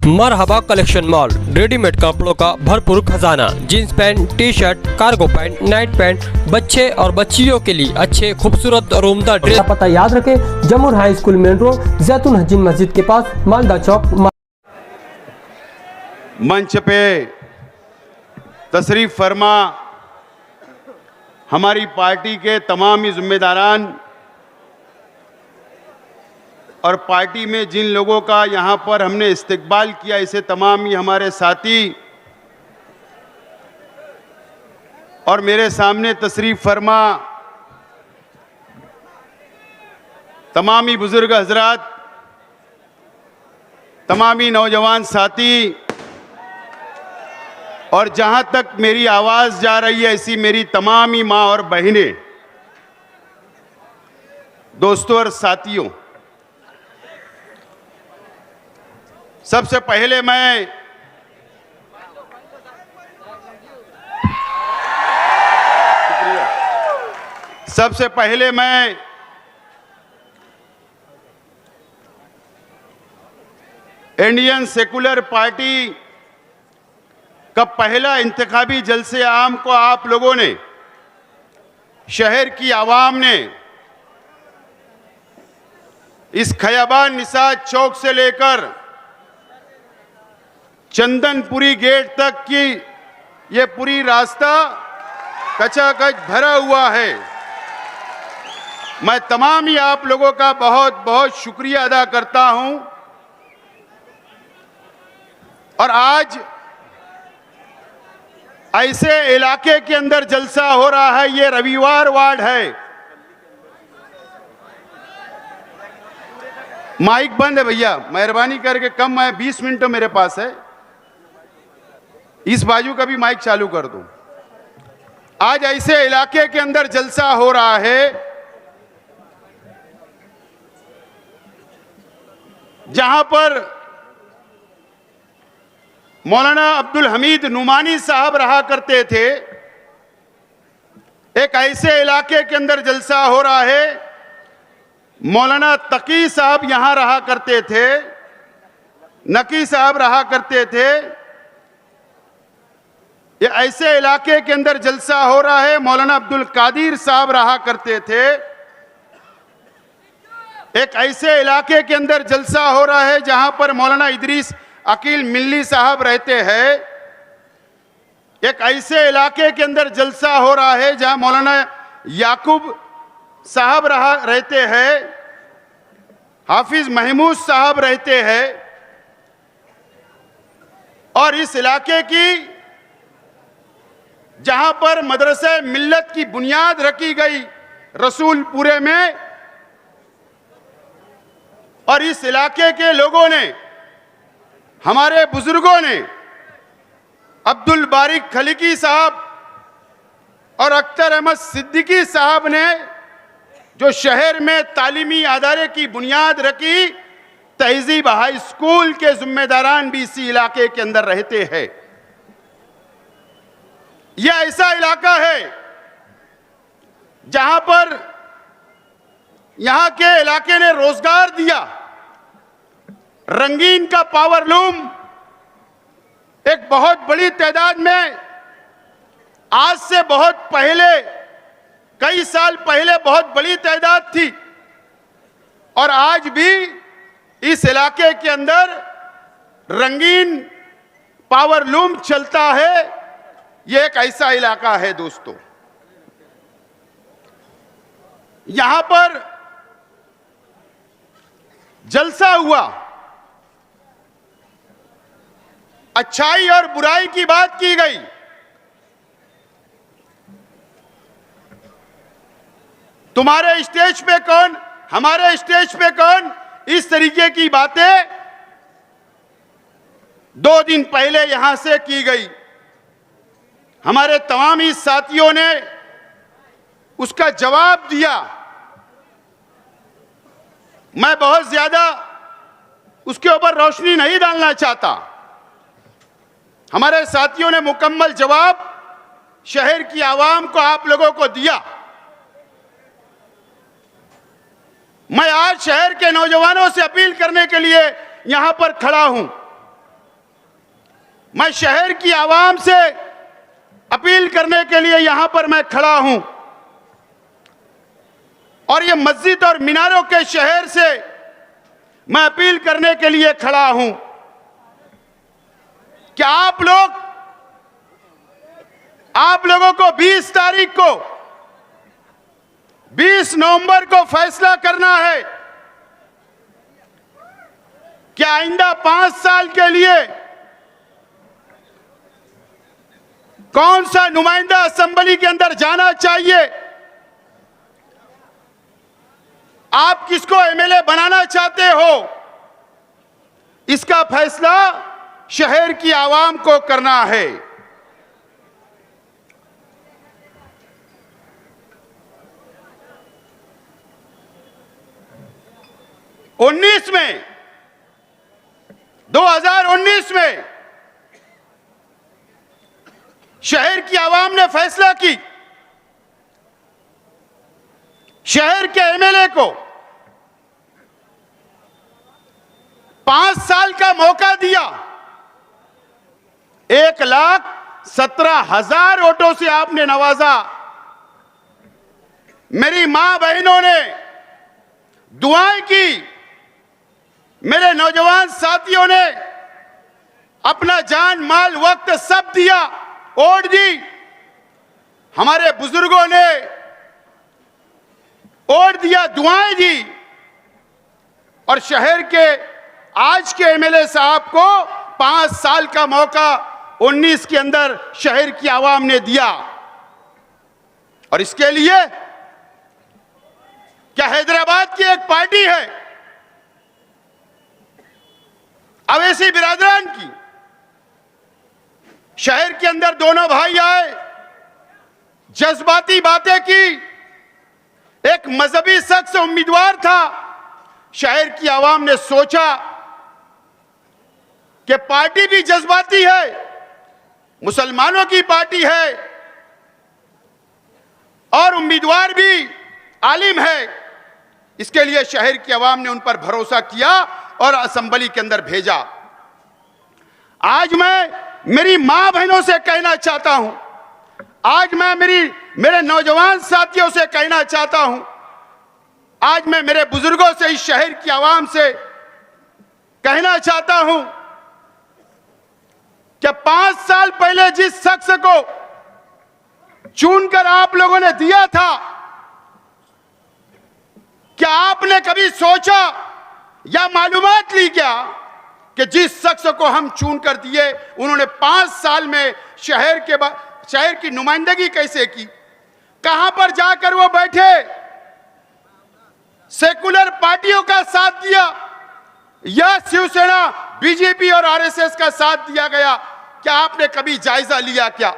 मरहबा collection mall, readymade कपड़ों का भरपूर खजाना। Jeans pant, T shirt, cargo pant, night pant, बच्चे और बच्चियों के लिए अच्छे खूबसूरत और उम्दा ड्रेस। पता याद रखें, जमूर हाई स्कूल मेन रोड, जैतून हजीन मस्जिद के पास, मालदा चौक। मंच पे तशरीफ फरमा हमारी पार्टी के तमाम ही जिम्मेदारान और पार्टी में जिन लोगों का यहाँ पर हमने इस्तकबाल किया, इसे तमाम ही हमारे साथी और मेरे सामने तशरीफ फरमा तमाम ही बुजुर्ग हजरात, तमाम ही नौजवान साथी और जहाँ तक मेरी आवाज़ जा रही है ऐसी मेरी तमाम ही माँ और बहनें, दोस्तों और साथियों, सबसे पहले मैं इंडियन सेकुलर पार्टी का पहला इंतखाबी जलसे आम को आप लोगों ने, शहर की आवाम ने इस खयाबान निसात चौक से लेकर चंदनपुरी गेट तक की ये पूरी रास्ता कचाकच भरा हुआ है। मैं तमाम ही आप लोगों का बहुत बहुत शुक्रिया अदा करता हूं। और आज ऐसे इलाके के अंदर जलसा हो रहा है, ये रविवार वार्ड है। माइक बंद है भैया, मेहरबानी करके कम है, 20 मिनट तो मेरे पास है, इस बाजू का भी माइक चालू कर दूं। आज ऐसे इलाके के अंदर जलसा हो रहा है जहां पर मौलाना अब्दुल हमीद नुमानी साहब रहा करते थे। एक ऐसे इलाके के अंदर जलसा हो रहा है, मौलाना तकी साहब यहां रहा करते थे, नकी साहब रहा करते थे। ये ऐसे इलाके के अंदर जलसा हो रहा है, मौलाना अब्दुल कादिर साहब रहा करते थे। एक ऐसे इलाके के अंदर जलसा हो रहा है जहां पर मौलाना इदरीस अकील मिल्ली साहब रहते हैं। एक ऐसे इलाके के अंदर जलसा हो रहा है जहां मौलाना याकूब साहब रहते हैं, हाफिज महमूद साहब रहते हैं। और इस इलाके की जहां पर मदरसे मिल्लत की बुनियाद रखी गई रसूलपुरे में, और इस इलाके के लोगों ने, हमारे बुजुर्गों ने, अब्दुल बारिक खलीकी साहब और अख्तर अहमद सिद्दीकी साहब ने जो शहर में तालीमी अदारे की बुनियाद रखी, तहजीब हाई स्कूल के जिम्मेदारान भी इसी इलाके के अंदर रहते हैं। यह ऐसा इलाका है जहां पर यहां के इलाके ने रोजगार दिया। रंगीन का पावर लूम एक बहुत बड़ी तादाद में, आज से बहुत पहले, कई साल पहले बहुत बड़ी तादाद थी, और आज भी इस इलाके के अंदर रंगीन पावर लूम चलता है। यह एक ऐसा इलाका है दोस्तों, यहां पर जलसा हुआ, अच्छाई और बुराई की बात की गई। तुम्हारे स्टेज पे कौन, हमारे स्टेज पे कौन, इस तरीके की बातें 2 दिन पहले यहां से की गई। हमारे तमाम ही साथियों ने उसका जवाब दिया। मैं बहुत ज्यादा उसके ऊपर रोशनी नहीं डालना चाहता। हमारे साथियों ने मुकम्मल जवाब शहर की आवाम को, आप लोगों को दिया। मैं आज शहर के नौजवानों से अपील करने के लिए यहां पर खड़ा हूं। मैं शहर की आवाम से अपील करने के लिए यहां पर मैं खड़ा हूं और ये मस्जिद और मीनारों के शहर से मैं अपील करने के लिए खड़ा हूं कि आप लोगों को 20 तारीख को 20 नवंबर को फैसला करना है कि आइंदा 5 साल के लिए कौन सा नुमाइंदा असेंबली के अंदर जाना चाहिए, आप किसको एमएलए बनाना चाहते हो, इसका फैसला शहर की आवाम को करना है। उन्नीस में 2019 में शहर की आवाम ने फैसला की, शहर के एमएलए को 5 साल का मौका दिया। 1,17,000 वोटों से आपने नवाजा। मेरी मां बहनों ने दुआएं की, मेरे नौजवान साथियों ने अपना जान माल वक्त सब दिया, वोट दी। हमारे बुजुर्गों ने वोट दिया, दुआएं दी और शहर के आज के एमएलए साहब को 5 साल का मौका 19 के अंदर शहर की आवाम ने दिया। और इसके लिए क्या हैदराबाद की एक पार्टी है अवैसी बिरादरान की, शहर के अंदर दोनों भाई आए, जज्बाती बातें की। एक मजहबी शख्स उम्मीदवार था, शहर की आवाम ने सोचा कि पार्टी भी जज्बाती है, मुसलमानों की पार्टी है और उम्मीदवार भी आलिम है। इसके लिए शहर की आवाम ने उन पर भरोसा किया और असेंबली के अंदर भेजा। आज मैं मेरी मां बहनों से कहना चाहता हूं, आज मैं मेरे नौजवान साथियों से कहना चाहता हूं, आज मैं मेरे बुजुर्गों से, इस शहर की आवाम से कहना चाहता हूं कि 5 साल पहले जिस शख्स को चुनकर आप लोगों ने दिया था, क्या आपने कभी सोचा या मालूमात ली क्या कि जिस शख्स को हम चुनकर दिए उन्होंने 5 साल में शहर की नुमाइंदगी कैसे की, कहां पर जाकर वो बैठे, सेकुलर पार्टियों का साथ दिया या शिवसेना, बीजेपी और आरएसएस का साथ दिया गया, क्या आपने कभी जायजा लिया क्या?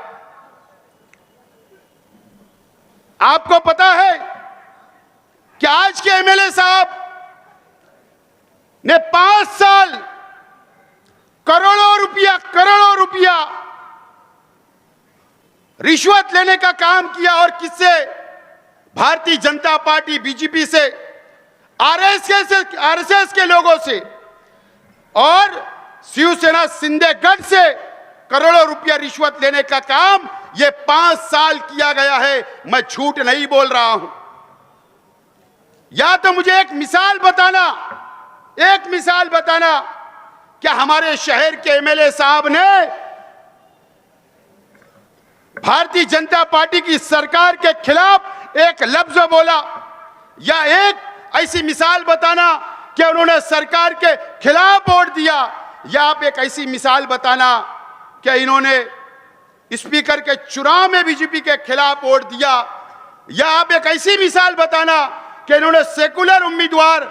आपको पता है कि आज के एमएलए साहब ने 5 साल करोड़ों रुपया रिश्वत लेने का काम किया और किससे? भारतीय जनता पार्टी, बीजेपी से, आरएसएस के लोगों से और शिवसेना शिंदे गढ़ से करोड़ों रुपया रिश्वत लेने का काम ये 5 साल किया गया है। मैं झूठ नहीं बोल रहा हूं। या तो मुझे एक मिसाल बताना, क्या हमारे शहर के एमएलए साहब ने भारतीय जनता पार्टी की सरकार के खिलाफ एक लफ्ज बोला? या एक ऐसी मिसाल बताना कि उन्होंने सरकार के खिलाफ वोट दिया? या आप एक ऐसी मिसाल बताना कि इन्होंने स्पीकर के चुनाव में बीजेपी के खिलाफ वोट दिया? या आप एक ऐसी मिसाल बताना कि इन्होंने सेकुलर उम्मीदवार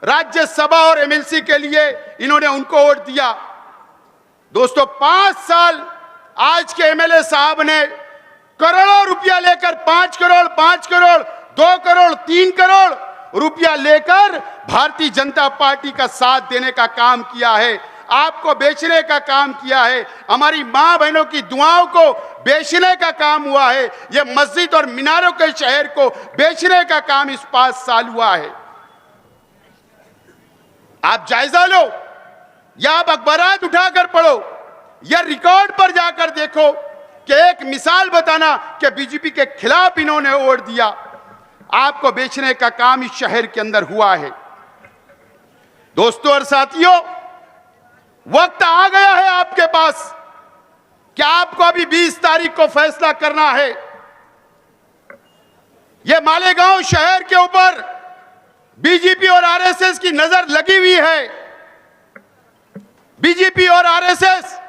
राज्यसभा और एमएलसी के लिए इन्होंने उनको वोट दिया? दोस्तों, 5 साल आज के एमएलए साहब ने करोड़ों रुपया लेकर 5 करोड़, 2 करोड़, 3 करोड़ रुपया लेकर भारतीय जनता पार्टी का साथ देने का काम किया है, आपको बेचने का काम किया है, हमारी मां बहनों की दुआओं को बेचने का काम हुआ है। यह मस्जिद और मीनारों के शहर को बेचने का काम इस 5 साल हुआ है। आप जायजा लो या आप अखबारात उठाकर पढ़ो या रिकॉर्ड पर जाकर देखो कि एक मिसाल बताना कि बीजेपी के खिलाफ इन्होंने वोट दिया। आपको बेचने का काम इस शहर के अंदर हुआ है। दोस्तों और साथियों, वक्त आ गया है आपके पास कि आपको अभी 20 तारीख को फैसला करना है। यह मालेगांव शहर के ऊपर बीजेपी और आरएसएस की नजर लगी हुई है। बीजेपी और आरएसएस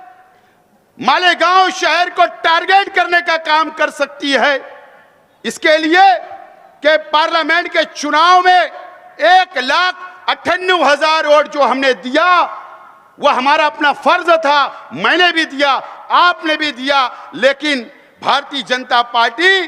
मालेगांव शहर को टारगेट करने का काम कर सकती है। इसके लिए कि पार्लियामेंट के चुनाव में 1,98,000 वोट जो हमने दिया वह हमारा अपना फर्ज था। मैंने भी दिया, आपने भी दिया, लेकिन भारतीय जनता पार्टी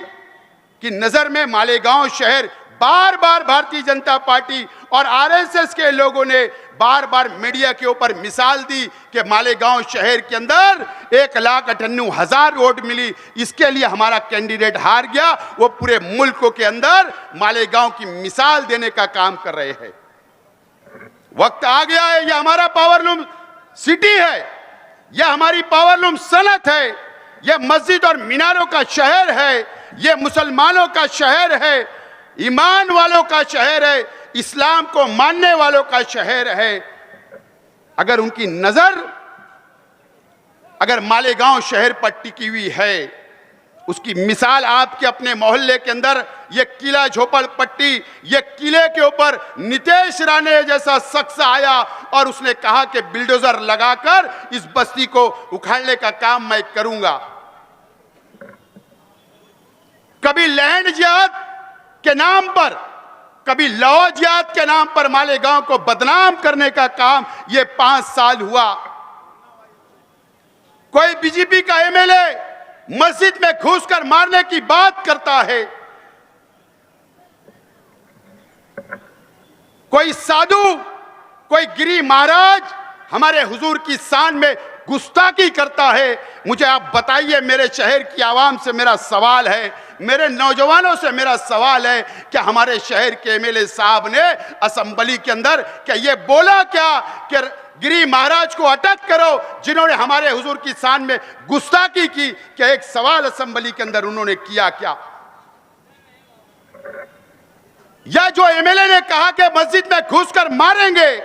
की नजर में मालेगांव शहर बार बार भारतीय जनता पार्टी और आरएसएस के लोगों ने बार बार मीडिया के ऊपर मिसाल दी कि मालेगांव शहर के अंदर 1,98,000 वोट मिली, इसके लिए हमारा कैंडिडेट हार गया। वो पूरे मुल्क के अंदर मालेगांव की मिसाल देने का काम कर रहे हैं। वक्त आ गया है, यह हमारा पावरलूम सिटी है, यह हमारी पावरलूम सनत है, यह मस्जिद और मीनारों का शहर है, यह मुसलमानों का शहर है, ईमान वालों का शहर है, इस्लाम को मानने वालों का शहर है। अगर उनकी नजर अगर मालेगांव शहर पर टिकी हुई है, उसकी मिसाल आपके अपने मोहल्ले के अंदर ये किला झोपड़पट्टी, ये किले के ऊपर नितेश राणे जैसा शख्स आया और उसने कहा कि बिल्डोजर लगाकर इस बस्ती को उखाड़ने का काम मैं करूंगा। कभी लैंड जिहाद के नाम पर, कभी लौ जिहाद के नाम पर मालेगांव को बदनाम करने का काम ये 5 साल हुआ। कोई बीजेपी का एमएलए मस्जिद में घुसकर मारने की बात करता है, कोई साधु, कोई गिरी महाराज हमारे हुजूर की शान में गुस्ताखी करता है। मुझे आप बताइए, मेरे शहर की आवाम से मेरा सवाल है, मेरे नौजवानों से मेरा सवाल है कि हमारे शहर के एमएलए साहब ने असेंबली के अंदर क्या ये बोला क्या कि गिरी महाराज को अटक करो जिन्होंने हमारे हुजूर की शान में गुस्ताखी की? क्या एक सवाल असेंबली के अंदर उन्होंने किया क्या? या जो एमएलए ने कहा कि मस्जिद में घुसकर मारेंगे,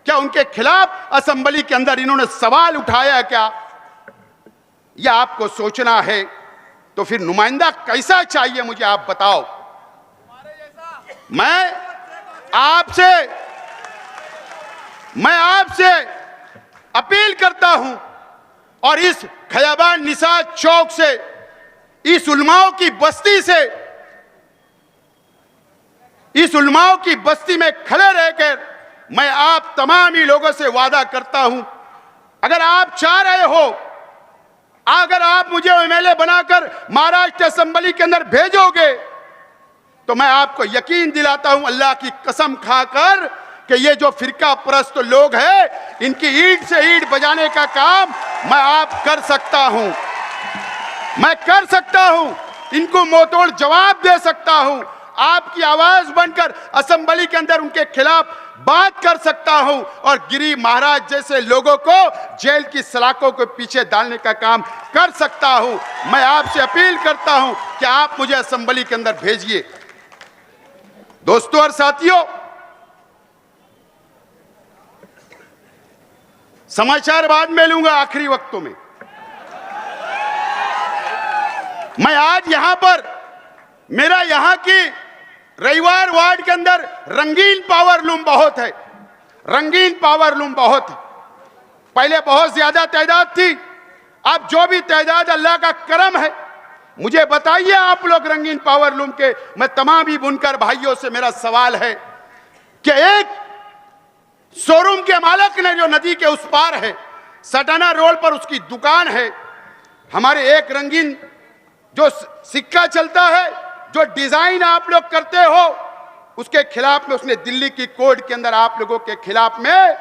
क्या उनके खिलाफ असेंबली के अंदर इन्होंने सवाल उठाया क्या? यह आपको सोचना है। तो फिर नुमाइंदा कैसा चाहिए मुझे आप बताओ। मैं आपसे अपील करता हूं और इस खयाबान निसात चौक से, इस उलमाओं की बस्ती से, इस उलमाओं की बस्ती में खड़े रहकर मैं आप तमाम ही लोगों से वादा करता हूं, अगर आप चाह रहे हो, अगर आप मुझे एमएलए बनाकर महाराष्ट्र असेंबली के अंदर भेजोगे तो मैं आपको यकीन दिलाता हूं, अल्लाह की कसम खाकर, कि ये जो फिरका परस्त लोग हैं इनकी ईंट से ईंट बजाने का काम मैं आप कर सकता हूं। मैं कर सकता हूं, इनको मुंहतोड़ जवाब दे सकता हूं, आपकी आवाज बनकर असेंबली के अंदर उनके खिलाफ बात कर सकता हूं और गिरी महाराज जैसे लोगों को जेल की सलाखों के पीछे डालने का काम कर सकता हूं। मैं आपसे अपील करता हूं कि आप मुझे असेंबली के अंदर भेजिए। दोस्तों और साथियों, समाचार बाद में लूंगा आखिरी वक्तों में। मैं आज यहां पर, मेरा यहां की रविवार वार्ड के अंदर रंगीन पावरलूम बहुत है, रंगीन पावरलूम बहुत है। पहले बहुत ज्यादा तादाद थी, अब जो भी तादाद अल्लाह का करम है। मुझे बताइए आप लोग रंगीन पावरलूम के, मैं तमाम ही बुनकर भाइयों से मेरा सवाल है कि एक शोरूम के मालिक ने जो नदी के उस पार है, सटाना रोड पर उसकी दुकान है, हमारे एक रंगीन जो सिक्का चलता है, जो डिजाइन आप लोग करते हो, उसके खिलाफ में उसने दिल्ली की कोर्ट के अंदर आप लोगों के खिलाफ में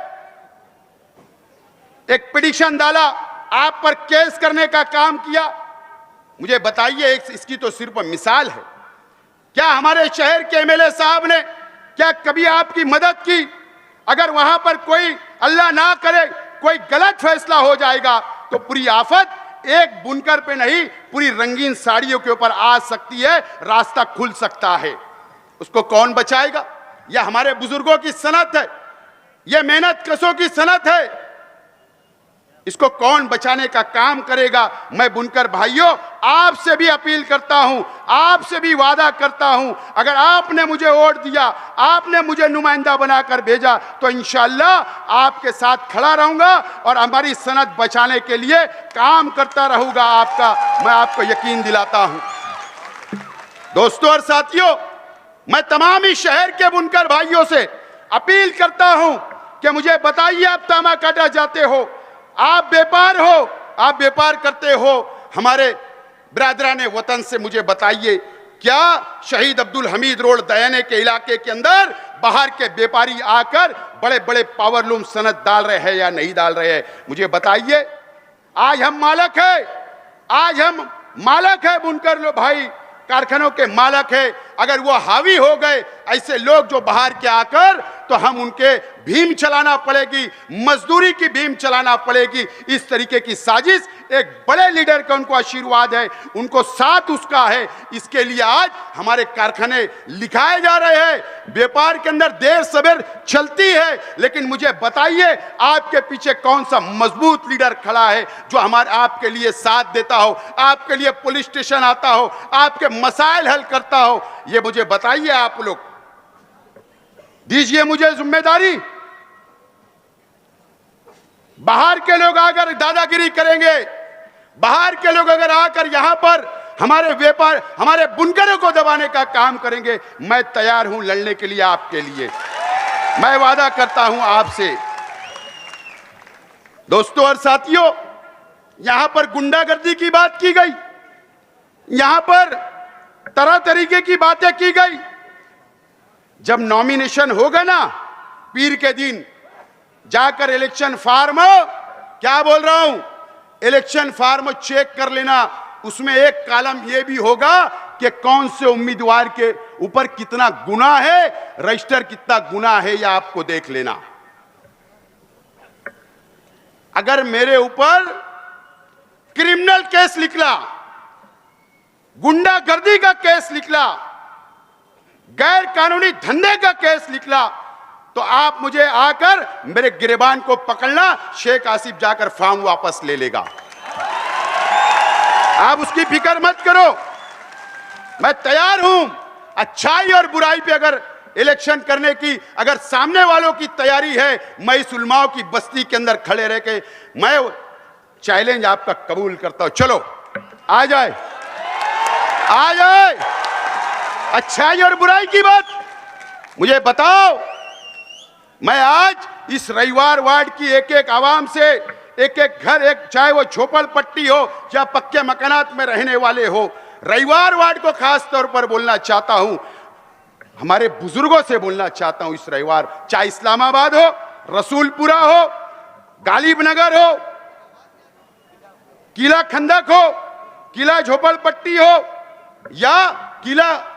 एक पिटीशन डाला, आप पर केस करने का काम किया। मुझे बताइए, इसकी तो सिर्फ मिसाल है। क्या हमारे शहर के एमएलए साहब ने क्या कभी आपकी मदद की? अगर वहां पर कोई, अल्लाह ना करे, कोई गलत फैसला हो जाएगा तो पूरी आफत एक बुनकर पे नहीं, पूरी रंगीन साड़ियों के ऊपर आ सकती है, रास्ता खुल सकता है। उसको कौन बचाएगा? यह हमारे बुजुर्गों की सनत है, यह मेहनत कशों की सनत है। इसको कौन बचाने का काम करेगा? मैं बुनकर भाइयों आपसे भी अपील करता हूं, आपसे भी वादा करता हूं, अगर आपने मुझे वोट दिया, आपने मुझे नुमाइंदा बनाकर भेजा, तो इंशाअल्लाह आपके साथ खड़ा रहूंगा और हमारी सनत बचाने के लिए काम करता रहूंगा। मैं आपको यकीन दिलाता हूं। दोस्तों और साथियों, मैं तमाम ही शहर के बुनकर भाइयों से अपील करता हूं कि मुझे बताइए, आप तामाकाटा जाते हो, आप व्यापार करते हो, हमारे बिरादराने वतन से मुझे बताइए, क्या शहीद अब्दुल हमीद रोड दयाने के इलाके के अंदर बाहर के व्यापारी आकर बड़े बड़े पावरलूम सनत डाल रहे हैं या नहीं डाल रहे हैं? मुझे बताइए। आज हम मालक है बुनकर लो भाई, कारखानों के मालक है। अगर वो हावी हो गए ऐसे लोग जो बाहर के आकर, तो हम उनके भीम चलाना पड़ेगी, मजदूरी की भीम चलाना पड़ेगी। इस तरीके की साजिश एक बड़े लीडर का उनको आशीर्वाद है, उनको साथ उसका है। इसके लिए आज हमारे कारखाने लिखाए जा रहे हैं। व्यापार के अंदर देर सवेर चलती है, लेकिन मुझे बताइए आपके पीछे कौन सा मजबूत लीडर खड़ा है जो आपके लिए साथ देता हो, आपके लिए पुलिस स्टेशन आता हो, आपके मसाइल हल करता हो? ये मुझे बताइए। आप लोग दीजिए मुझे जिम्मेदारी। बाहर के लोग आकर दादागिरी करेंगे, बाहर के लोग अगर आकर यहां पर हमारे बुनकरों को दबाने का काम करेंगे, मैं तैयार हूं लड़ने के लिए आपके लिए। मैं वादा करता हूं आपसे। दोस्तों और साथियों, यहां पर गुंडागर्दी की बात की गई, यहां पर तरह तरीके की बातें की गई। जब नॉमिनेशन होगा ना, पीर के दिन जाकर इलेक्शन फार्म, क्या बोल रहा हूं, इलेक्शन फार्म चेक कर लेना। उसमें एक कॉलम यह भी होगा कि कौन से उम्मीदवार के ऊपर कितना गुनाह है, रजिस्टर कितना गुनाह है, यह आपको देख लेना। अगर मेरे ऊपर क्रिमिनल केस निकला, गुंडागर्दी का केस निकला, गैर कानूनी धंधे का केस निकला, तो आप मुझे आकर मेरे गिरबान को पकड़ना, शेख आसिफ जाकर फॉर्म वापस ले लेगा। आप उसकी फिक्र मत करो, मैं तैयार हूं। अच्छाई और बुराई पे अगर इलेक्शन करने की अगर सामने वालों की तैयारी है, मैं इस उलमाओं की बस्ती के अंदर खड़े रह के मैं चैलेंज आपका कबूल करता हूं। चलो आ जाए, आ जाए। अच्छाई और बुराई की बात मुझे बताओ। मैं आज इस रविवार वार्ड की एक एक आवाम से, एक एक घर, एक चाहे वो झोपड़ पट्टी हो या पक्के मकानात में रहने वाले हो, रविवार वार्ड को खास तौर पर बोलना चाहता हूं, हमारे बुजुर्गों से बोलना चाहता हूं। इस रविवार चाहे इस्लामाबाद हो, रसूलपुरा हो, गालिब नगर हो, किला खंदक हो, किला झोपड़पट्टी हो या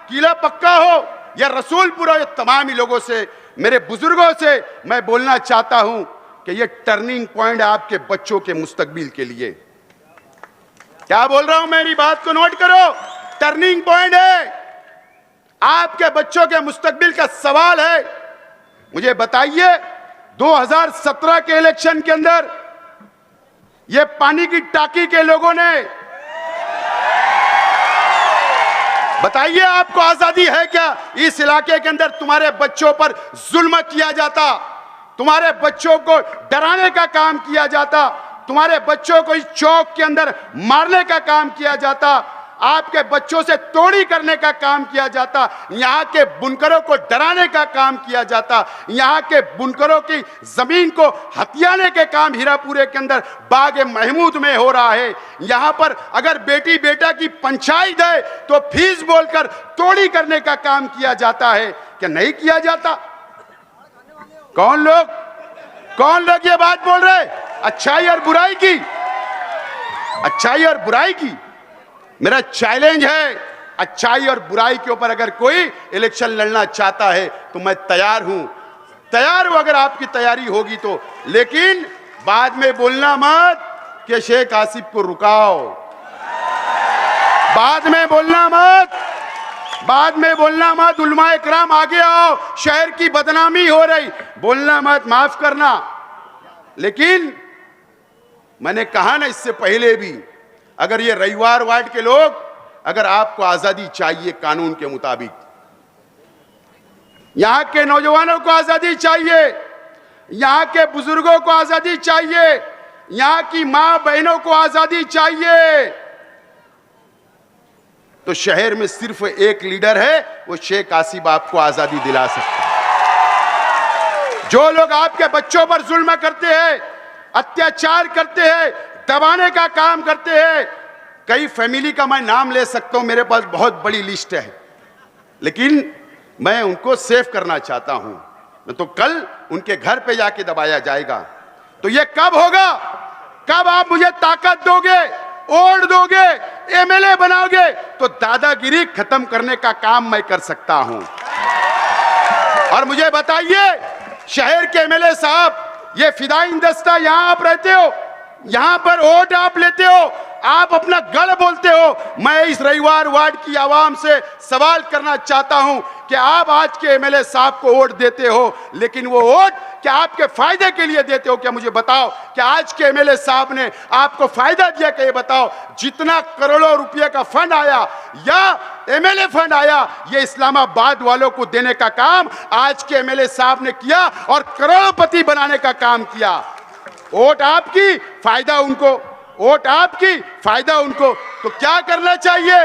किला पक्का हो या रसूलपुरा, ये तमाम ही लोगों से, मेरे बुजुर्गों से मैं बोलना चाहता हूं कि ये टर्निंग पॉइंट है आपके बच्चों के मुस्तकबिल के लिए। क्या बोल रहा हूं, मेरी बात को नोट करो। टर्निंग पॉइंट है, आपके बच्चों के मुस्तकबिल का सवाल है। मुझे बताइए, 2017 के इलेक्शन के अंदर ये पानी की टाकी के लोगों ने, बताइए आपको आजादी है क्या? इस इलाके के अंदर तुम्हारे बच्चों पर जुल्म किया जाता, तुम्हारे बच्चों को डराने का काम किया जाता, तुम्हारे बच्चों को इस चौक के अंदर मारने का काम किया जाता, आपके बच्चों से तोड़ी करने का काम किया जाता, यहाँ के बुनकरों को डराने का काम किया जाता, यहाँ के बुनकरों की जमीन को हथियाने के काम हीरापुरे के अंदर बाग महमूद में हो रहा है। यहाँ पर अगर बेटी बेटा की पंचायत है तो फीस बोलकर तोड़ी करने का काम किया जाता है। क्या नहीं किया जाता? कौन लोग ये बात बोल रहे? अच्छाई और बुराई की, अच्छाई और बुराई की। मेरा चैलेंज है, अच्छाई और बुराई के ऊपर अगर कोई इलेक्शन लड़ना चाहता है तो मैं तैयार हूं अगर आपकी तैयारी होगी तो। लेकिन बाद में बोलना मत कि शेख आसिफ को रुकाओ। बाद में बोलना मत, उलमा इकराम आगे आओ, शहर की बदनामी हो रही, बोलना मत, माफ करना। लेकिन मैंने कहा ना इससे पहले भी, अगर ये रविवार वार्ड के लोग, अगर आपको आजादी चाहिए कानून के मुताबिक, यहां के नौजवानों को आजादी चाहिए, यहां के बुजुर्गों को आजादी चाहिए, यहां की मां बहनों को आजादी चाहिए, तो शहर में सिर्फ एक लीडर है, वो शेख आसिफ आपको आजादी दिला सकता है। जो लोग आपके बच्चों पर जुल्म करते हैं, अत्याचार करते हैं, दबाने का काम करते हैं, कई फैमिली का मैं नाम ले सकता हूं, मेरे पास बहुत बड़ी लिस्ट है, लेकिन मैं उनको सेव करना चाहता हूं, नहीं तो कल उनके घर पे जाके दबाया जाएगा। तो ये कब होगा? कब आप मुझे ताकत दोगे, वोट दोगे, एमएलए बनाओगे, तो दादागिरी खत्म करने का काम मैं कर सकता हूं। और मुझे बताइए, शहर के एमएलए साहब, ये फिदाइन दस्ता, यहां आप रहते हो, यहां पर वोट आप लेते हो, आप अपना गढ़ बोलते हो। मैं इस रविवार वार्ड की आवाम से सवाल करना चाहता हूं कि आप आज के एमएलए साहब को वोट देते हो, लेकिन वो वोट क्या आपके फायदे के लिए देते हो? क्या मुझे बताओ कि आज के एमएलए साहब ने आपको फायदा दिया? कि ये बताओ, जितना करोड़ों रुपए का फंड आया या एमएलए फंड आया, ये इस्लामाबाद वालों को देने का काम आज के एमएलए साहब ने किया और करोड़पति बनाने का काम किया। वोट आपकी, फायदा उनको, वोट आपकी, फायदा उनको। तो क्या करना चाहिए?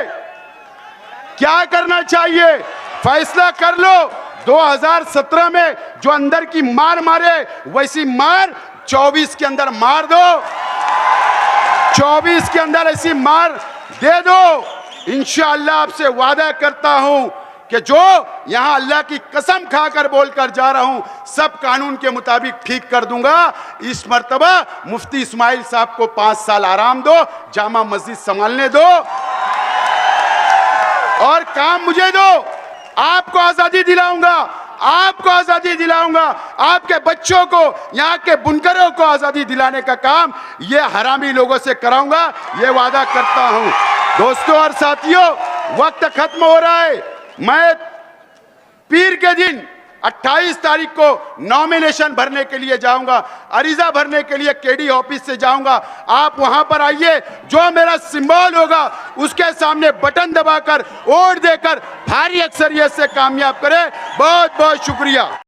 क्या करना चाहिए? फैसला कर लो। 2017 में जो अंदर की मार मारे, वैसी मार 24 के अंदर मार दो, 24 के अंदर ऐसी मार दे दो। इंशाअल्लाह आपसे वादा करता हूं कि जो यहां अल्लाह की कसम खाकर बोलकर जा रहा हूं, सब कानून के मुताबिक ठीक कर दूंगा। इस मर्तबा मुफ्ती इस्माइल साहब को 5 साल आराम दो, जामा मस्जिद संभालने दो और काम मुझे दो। आपको आजादी दिलाऊंगा, आपको आजादी दिलाऊंगा, आपके बच्चों को, यहाँ के बुनकरों को आजादी दिलाने का काम ये हरामी लोगों से कराऊंगा, ये वादा करता हूं। दोस्तों और साथियों, वक्त खत्म हो रहा है। मैं पीर के दिन 28 तारीख को नॉमिनेशन भरने के लिए जाऊंगा, अरीजा भरने के लिए केडी ऑफिस से जाऊंगा। आप वहां पर आइए, जो मेरा सिंबल होगा उसके सामने बटन दबाकर वोट देकर भारी अक्सरियत से कामयाब करें। बहुत बहुत शुक्रिया।